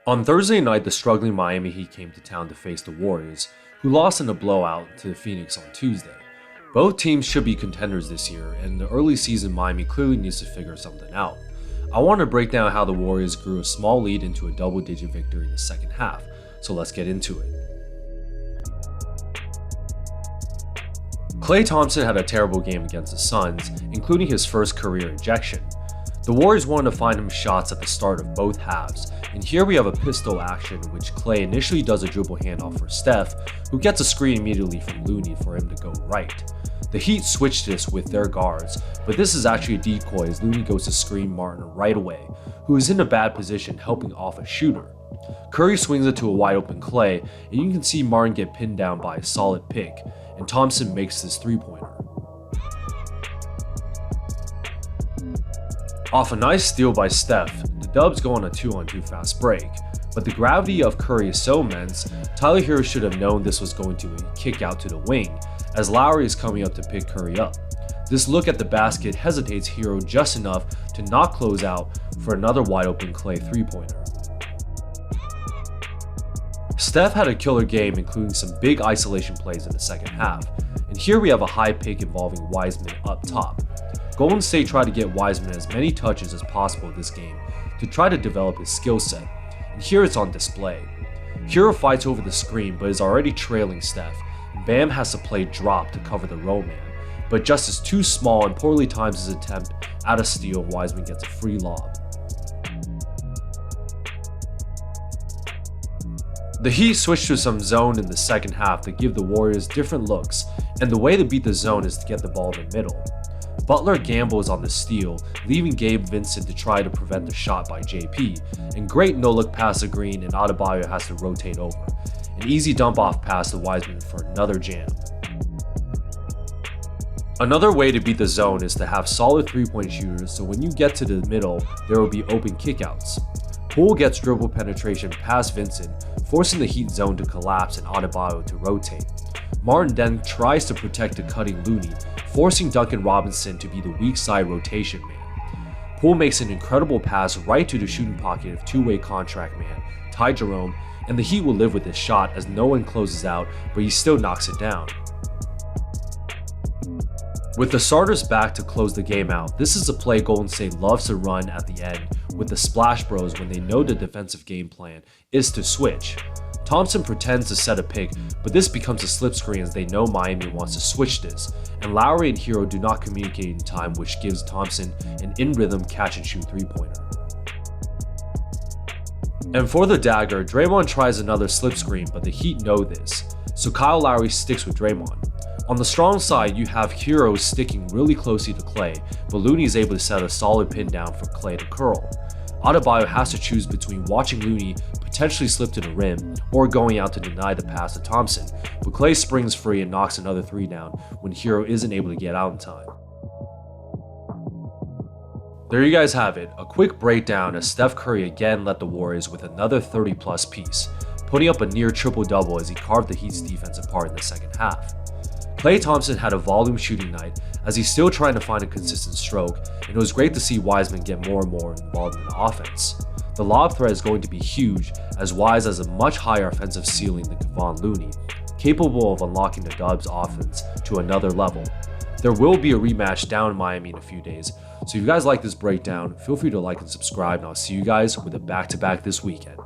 On Thursday night, the struggling Miami Heat came to town to face the Warriors, who lost in a blowout to Phoenix on Tuesday. Both teams should be contenders this year, and in the early season Miami clearly needs to figure something out. I want to break down how the Warriors grew a small lead into a double-digit victory in the second half, so let's get into it. Klay Thompson had a terrible game against the Suns, including his first career ejection. The Warriors wanted to find him shots at the start of both halves, and here we have a pistol action in which Klay initially does a dribble handoff for Steph, who gets a screen immediately from Looney for him to go right. The Heat switched this with their guards, but this is actually a decoy as Looney goes to screen Martin right away, who is in a bad position helping off a shooter. Curry swings it to a wide open Klay, and you can see Martin get pinned down by a solid pick, and Thompson makes this three-pointer. Off a nice steal by Steph, the Dubs go on a 2-on-2 fast break, but the gravity of Curry is so immense, Tyler Hero should have known this was going to kick out to the wing, as Lowry is coming up to pick Curry up. This look at the basket hesitates Hero just enough to not close out for another wide open Klay three-pointer. Steph had a killer game, including some big isolation plays in the second half, and here we have a high pick involving Wiseman up top. Golden State tried to get Wiseman as many touches as possible this game to try to develop his skill set, and here it's on display. Hero fights over the screen but is already trailing Steph, and Bam has to play drop to cover the roll man, but just is too small and poorly times his attempt at a steal and Wiseman gets a free lob. The Heat switched to some zone in the second half to give the Warriors different looks, and the way to beat the zone is to get the ball in the middle. Butler gambles on the steal, leaving Gabe Vincent to try to prevent the shot by JP, and great no-look pass to Green and Adebayo has to rotate over. An easy dump-off pass to Wiseman for another jam. Another way to beat the zone is to have solid three-point shooters, so when you get to the middle, there will be open kickouts. Poole gets dribble penetration past Vincent, forcing the Heat zone to collapse and Adebayo to rotate. Martin then tries to protect the cutting Looney, forcing Duncan Robinson to be the weak side rotation man. Poole makes an incredible pass right to the shooting pocket of two-way contract man, Ty Jerome, and the Heat will live with this shot as no one closes out, but he still knocks it down. With the starters back to close the game out, this is a play Golden State loves to run at the end with the Splash Bros when they know the defensive game plan is to switch. Thompson pretends to set a pick, but this becomes a slip screen as they know Miami wants to switch this, and Lowry and Hero do not communicate in time, which gives Thompson an in-rhythm catch-and-shoot three-pointer. And for the dagger, Draymond tries another slip screen, but the Heat know this, so Kyle Lowry sticks with Draymond. On the strong side, you have Hero sticking really closely to Klay, but Looney is able to set a solid pin down for Klay to curl. Adebayo has to choose between watching Looney potentially slip to the rim or going out to deny the pass to Thompson, but Klay springs free and knocks another three down when Hero isn't able to get out in time. There you guys have it, a quick breakdown as Steph Curry again led the Warriors with another 30-plus piece, putting up a near triple-double as he carved the Heat's defense apart in the second half. Klay Thompson had a volume shooting night as he's still trying to find a consistent stroke, and it was great to see Wiseman get more and more involved in the offense. The lob threat is going to be huge as Wise has a much higher offensive ceiling than Kevon Looney, capable of unlocking the Dubs offense to another level. There will be a rematch down in Miami in a few days, so if you guys like this breakdown, feel free to like and subscribe, and I'll see you guys with a back-to-back this weekend.